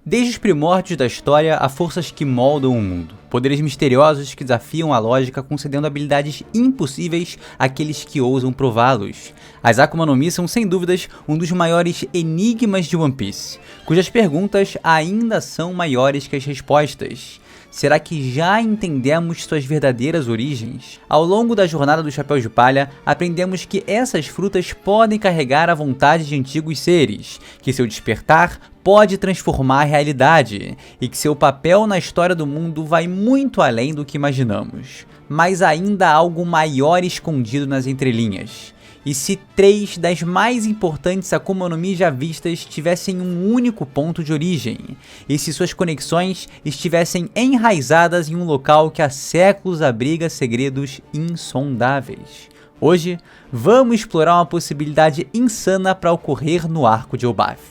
Desde os primórdios da história, há forças que moldam o mundo. Poderes misteriosos que desafiam a lógica, concedendo habilidades impossíveis àqueles que ousam prová-los. As Akuma no Mi são, sem dúvidas, um dos maiores enigmas de One Piece, cujas perguntas ainda são maiores que as respostas. Será que já entendemos suas verdadeiras origens? Ao longo da jornada do Chapéu de Palha, aprendemos que essas frutas podem carregar a vontade de antigos seres, que seu despertar pode transformar a realidade, e que seu papel na história do mundo vai muito além do que imaginamos. Mas ainda há algo maior escondido nas entrelinhas. E se 3 das mais importantes Akuma no Mi já vistas tivessem um único ponto de origem? E se suas conexões estivessem enraizadas em um local que há séculos abriga segredos insondáveis? Hoje, vamos explorar uma possibilidade insana para ocorrer no arco de Elbaf.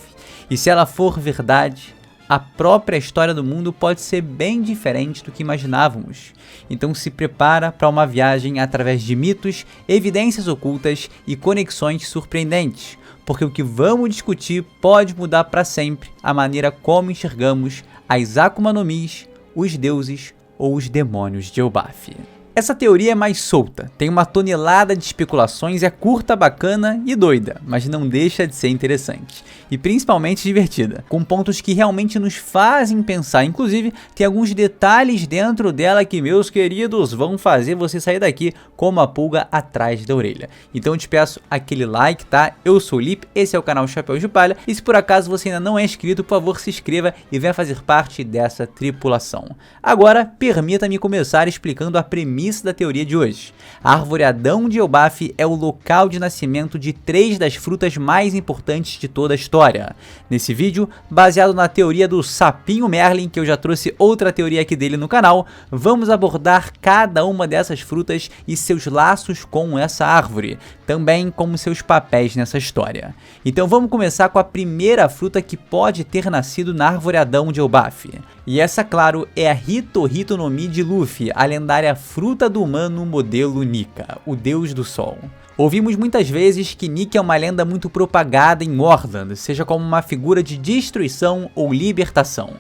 E se ela for verdade, a própria história do mundo pode ser bem diferente do que imaginávamos. Então se prepara para uma viagem através de mitos, evidências ocultas e conexões surpreendentes, porque o que vamos discutir pode mudar para sempre a maneira como enxergamos as Akuma no Mis, os deuses ou os demônios de Elbaf. Essa teoria é mais solta, tem uma tonelada de especulações, é curta, bacana e doida, mas não deixa de ser interessante. E principalmente divertida, com pontos que realmente nos fazem pensar. Inclusive, tem alguns detalhes dentro dela que, meus queridos, vão fazer você sair daqui com uma pulga atrás da orelha. Então eu te peço aquele like, tá? Eu sou o Lip, esse é o canal Chapéu de Palha, e se por acaso você ainda não é inscrito, por favor se inscreva e venha fazer parte dessa tripulação. Agora, permita-me começar explicando a premissa da teoria de hoje. A Árvore Adão de Elbaf é o local de nascimento de 3 das frutas mais importantes de toda a história. Nesse vídeo, baseado na teoria do Sapinho Merlin, que eu já trouxe outra teoria aqui dele no canal, vamos abordar cada uma dessas frutas e seus laços com essa árvore, também como seus papéis nessa história. Então vamos começar com a primeira fruta que pode ter nascido na Árvore Adão de Elbaf. E essa, claro, é a Hito-Hito no Mi de Luffy, a lendária fruta do humano modelo Nika, o deus do sol. Ouvimos muitas vezes que Nika é uma lenda muito propagada em Orland, seja como uma figura de destruição ou libertação.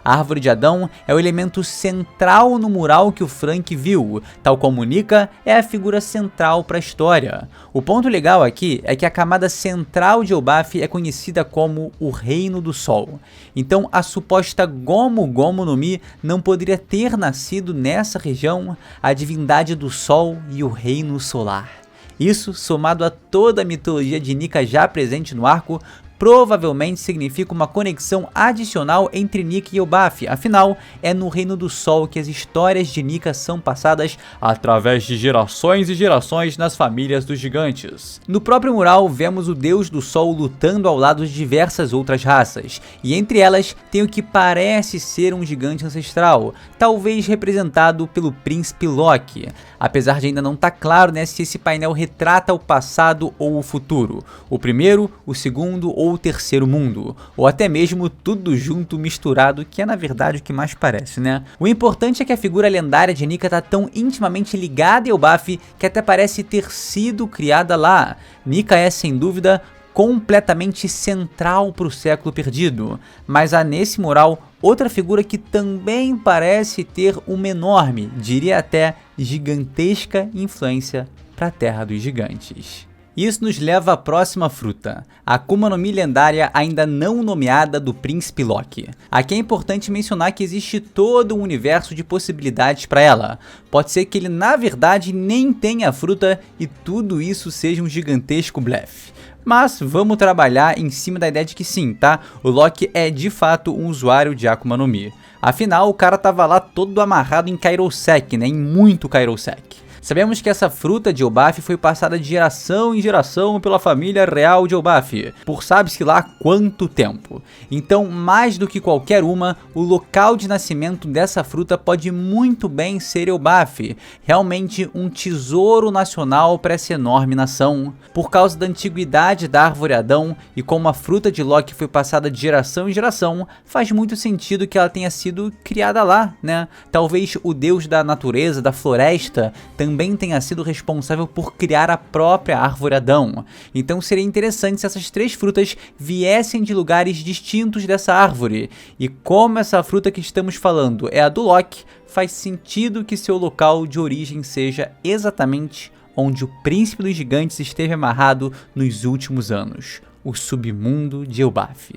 A Árvore de Adão é o elemento central no mural que o Frank viu, tal como Nika é a figura central para a história. O ponto legal aqui é que a camada central de Elbaf é conhecida como o Reino do Sol. Então a suposta Gomu Gomu no Mi não poderia ter nascido nessa região, a divindade do Sol e o Reino Solar. Isso, somado a toda a mitologia de Nika já presente no arco, provavelmente significa uma conexão adicional entre Nika e Elbaf, afinal, é no Reino do Sol que as histórias de Nika são passadas através de gerações e gerações nas famílias dos gigantes. No próprio mural, vemos o Deus do Sol lutando ao lado de diversas outras raças, e entre elas tem o que parece ser um gigante ancestral, talvez representado pelo Príncipe Loki, apesar de ainda não estar claro, se esse painel retrata o passado ou o futuro, o primeiro, o segundo ou o terceiro mundo, ou até mesmo tudo junto misturado, que é na verdade o que mais parece, né? O importante é que a figura lendária de Nika está tão intimamente ligada a Elbaf que até parece ter sido criada lá. Nika é, sem dúvida, completamente central para o século perdido, mas há nesse mural outra figura que também parece ter uma enorme, diria até gigantesca influência para a Terra dos Gigantes. Isso nos leva à próxima fruta, a Akuma no Mi lendária ainda não nomeada do Príncipe Loki. Aqui é importante mencionar que existe todo um universo de possibilidades para ela. Pode ser que ele na verdade nem tenha a fruta e tudo isso seja um gigantesco blefe. Mas vamos trabalhar em cima da ideia de que sim, tá? O Loki é de fato um usuário de Akuma no Mi. Afinal, o cara tava lá todo amarrado em Kairosek, em muito Kairosek. Sabemos que essa fruta de Elbaf foi passada de geração em geração pela família real de Elbaf, por sabe-se lá quanto tempo. Então, mais do que qualquer uma, o local de nascimento dessa fruta pode muito bem ser Elbaf, realmente um tesouro nacional para essa enorme nação. Por causa da antiguidade da Árvore Adão e como a fruta de Loki foi passada de geração em geração, faz muito sentido que ela tenha sido criada lá, né? Talvez o deus da natureza, da floresta, também também tenha sido responsável por criar a própria árvore Adão. Então seria interessante se essas 3 frutas viessem de lugares distintos dessa árvore. E como essa fruta que estamos falando é a do Loki, faz sentido que seu local de origem seja exatamente onde o príncipe dos gigantes esteve amarrado nos últimos anos, o submundo de Elbaf.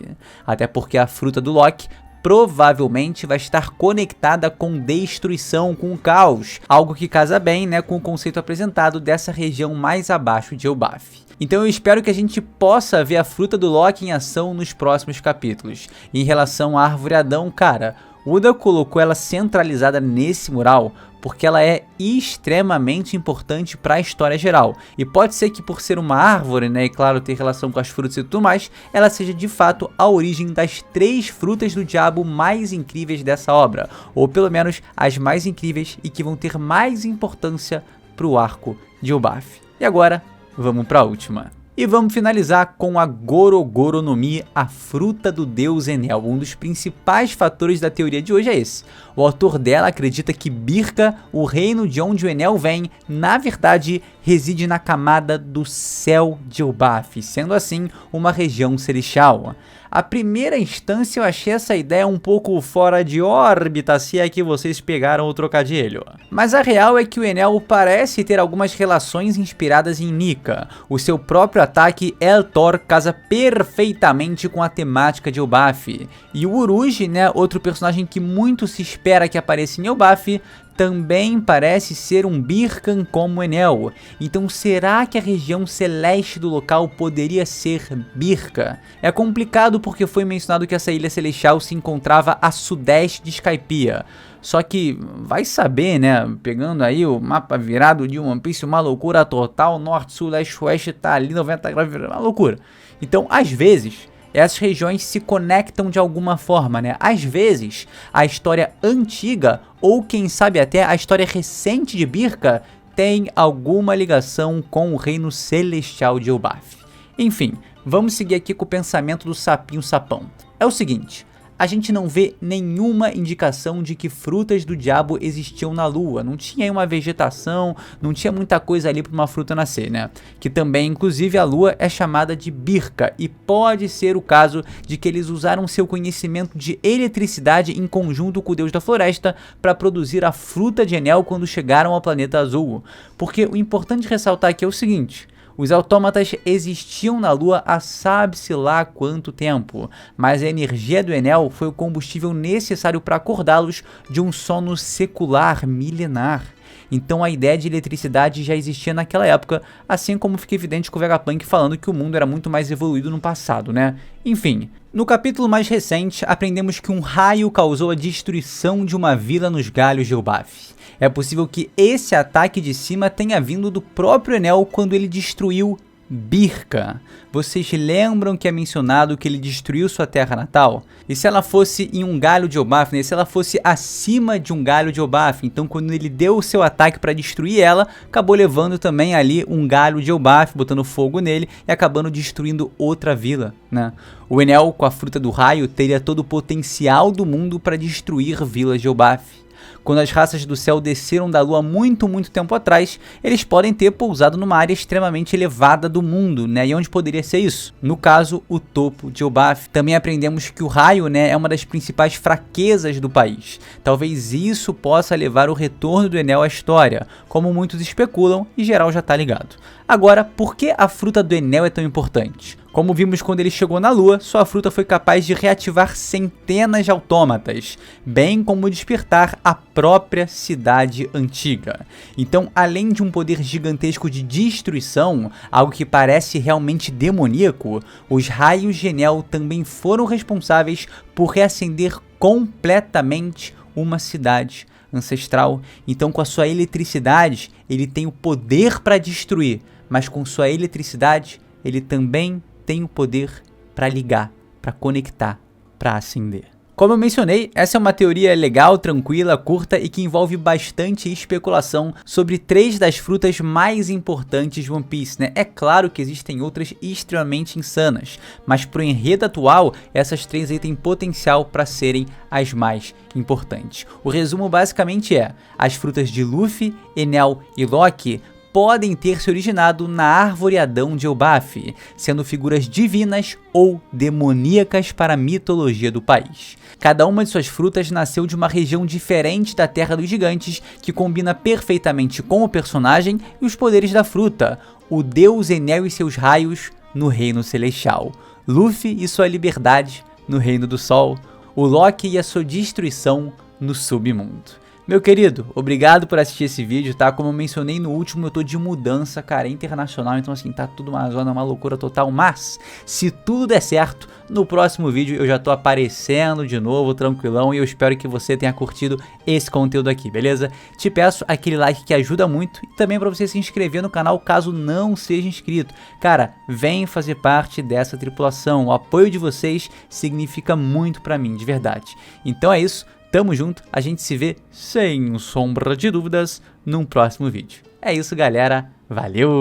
Até porque a fruta do Loki provavelmente vai estar conectada com destruição, com o caos, algo que casa bem, né, com o conceito apresentado dessa região mais abaixo de Elbaf. Então eu espero que a gente possa ver a fruta do Loki em ação nos próximos capítulos. E em relação à árvore Adão, cara, Oda colocou ela centralizada nesse mural porque ela é extremamente importante para a história geral. E pode ser que por ser uma árvore, né, e claro, ter relação com as frutas e tudo mais, ela seja de fato a origem das 3 frutas do diabo mais incríveis dessa obra. Ou pelo menos as mais incríveis e que vão ter mais importância para o arco de Elbaf. E agora, vamos para a última. E vamos finalizar com a Gorogoro no Mi, a fruta do deus Enel. Um dos principais fatores da teoria de hoje é esse. O autor dela acredita que Birka, o reino de onde o Enel vem, na verdade reside na camada do céu de Elbaf, sendo assim uma região celestial. À primeira instância eu achei essa ideia um pouco fora de órbita, se é que vocês pegaram o trocadilho. Mas a real é que o Enel parece ter algumas relações inspiradas em Nika. O seu próprio ataque Eltor casa perfeitamente com a temática de Elbaf. E o Uruj, né, outro personagem que muito se espera que apareça em Elbaf, também parece ser um Birkan como Enel. Então será que a região celeste do local poderia ser Birka? É complicado porque foi mencionado que essa ilha celestial se encontrava a sudeste de Skypiea. Só que vai saber, né, pegando aí o mapa virado de One Piece, uma loucura total, norte, sul, leste, oeste, tá ali 90 graus, uma loucura. Então às vezes essas regiões se conectam de alguma forma, né? Às vezes, a história antiga, ou quem sabe até a história recente de Birka, tem alguma ligação com o reino celestial de Elbaf. Enfim, vamos seguir aqui com o pensamento do Sapinho Sapão. É o seguinte, a gente não vê nenhuma indicação de que frutas do diabo existiam na lua. Não tinha aí uma vegetação, não tinha muita coisa ali para uma fruta nascer, né? Que também, inclusive, a lua é chamada de Birka. E pode ser o caso de que eles usaram seu conhecimento de eletricidade em conjunto com o deus da floresta para produzir a fruta de Enel quando chegaram ao planeta azul. Porque o importante ressaltar aqui é o seguinte: os autômatas existiam na Lua há sabe-se lá quanto tempo, mas a energia do Enel foi o combustível necessário para acordá-los de um sono secular milenar. Então a ideia de eletricidade já existia naquela época, assim como fica evidente com o Vegapunk falando que o mundo era muito mais evoluído no passado, né? Enfim, no capítulo mais recente, aprendemos que um raio causou a destruição de uma vila nos galhos de Elbaf. É possível que esse ataque de cima tenha vindo do próprio Enel quando ele destruiu Birka. Vocês lembram que é mencionado que ele destruiu sua terra natal? E se ela fosse em um galho de Elbaf, né? Se ela fosse acima de um galho de Elbaf, então quando ele deu o seu ataque para destruir ela, acabou levando também ali um galho de Elbaf, botando fogo nele e acabando destruindo outra vila, né? O Enel, com a fruta do raio, teria todo o potencial do mundo para destruir vilas de Elbaf. Quando as raças do céu desceram da lua muito tempo atrás, eles podem ter pousado numa área extremamente elevada do mundo, né? E onde poderia ser isso? No caso, o topo de Elbaf. Também aprendemos que o raio, né, é uma das principais fraquezas do país. Talvez isso possa levar o retorno do Enel à história, como muitos especulam e geral já tá ligado. Agora, por que a fruta do Enel é tão importante? Como vimos quando ele chegou na Lua, sua fruta foi capaz de reativar centenas de autômatas, bem como despertar a própria cidade antiga. Então, além de um poder gigantesco de destruição, algo que parece realmente demoníaco, os raios de Enel também foram responsáveis por reacender completamente uma cidade ancestral. Então, com a sua eletricidade, ele tem o poder para destruir, mas com sua eletricidade, ele também tem o poder para ligar, para conectar, para acender. Como eu mencionei, essa é uma teoria legal, tranquila, curta e que envolve bastante especulação sobre 3 das frutas mais importantes de One Piece, né? É claro que existem outras extremamente insanas, mas pro enredo atual, essas 3 aí têm potencial para serem as mais importantes. O resumo basicamente é: as frutas de Luffy, Enel e Loki podem ter se originado na árvore Adão de Elbaf, sendo figuras divinas ou demoníacas para a mitologia do país. Cada uma de suas frutas nasceu de uma região diferente da Terra dos Gigantes, que combina perfeitamente com o personagem e os poderes da fruta: o deus Enel e seus raios no Reino Celestial, Luffy e sua liberdade no Reino do Sol, o Loki e a sua destruição no Submundo. Meu querido, obrigado por assistir esse vídeo, tá? Como eu mencionei no último, eu tô de mudança, cara, internacional, então assim, tá tudo uma zona, uma loucura total, mas se tudo der certo, no próximo vídeo eu já tô aparecendo de novo, tranquilão, e eu espero que você tenha curtido esse conteúdo aqui, beleza? Te peço aquele like que ajuda muito e também pra você se inscrever no canal caso não seja inscrito. Cara, vem fazer parte dessa tripulação, o apoio de vocês significa muito pra mim, de verdade. Então é isso. Tamo junto, a gente se vê sem sombra de dúvidas num próximo vídeo. É isso, galera. Valeu!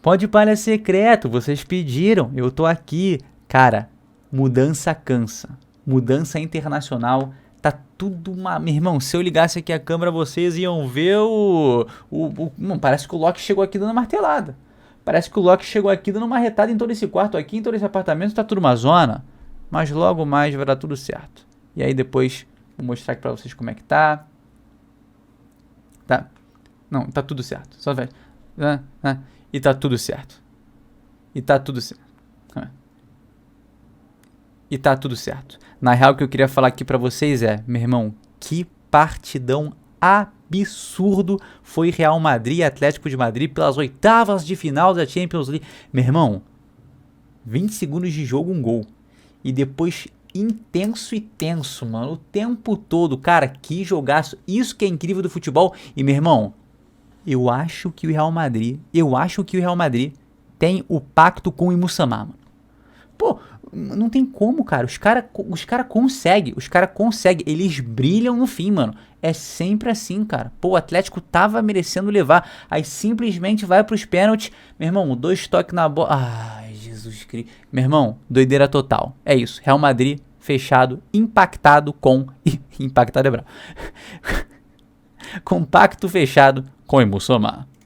Pode palha secreto, vocês pediram, eu tô aqui. Cara, mudança cansa. Mudança internacional, tá tudo uma... Meu irmão, se eu ligasse aqui a câmera, vocês iam ver Mano, parece que o Loki chegou aqui dando martelada. Parece que o Loki chegou aqui dando uma retada em todo esse quarto aqui, em todo esse apartamento, tá tudo uma zona. Mas logo mais vai dar tudo certo. E aí depois vou mostrar aqui pra vocês como é que tá. Tá? Não, tá tudo certo. Só vai. E tá tudo certo. E tá tudo certo. E tá tudo certo. Na real, o que eu queria falar aqui pra vocês é, meu irmão, que partidão absurdo foi Real Madrid e Atlético de Madrid pelas oitavas de final da Champions League. Meu irmão, 20 segundos de jogo, um gol. E depois intenso e tenso, mano, o tempo todo. Cara, que jogaço. Isso que é incrível do futebol. E, meu irmão, eu acho que o Real Madrid tem o pacto com o Imusama, mano. Pô, não tem como, cara. Os cara conseguem, eles brilham no fim, mano. É sempre assim, cara. Pô, o Atlético tava merecendo levar, aí simplesmente vai pros pênaltis. Meu irmão, 2 toques na bola. Ai, Jesus Cristo. Meu irmão, doideira total. É isso, Real Madrid fechado, impactado com... Impactado é bravo. Compacto fechado com o Imusama.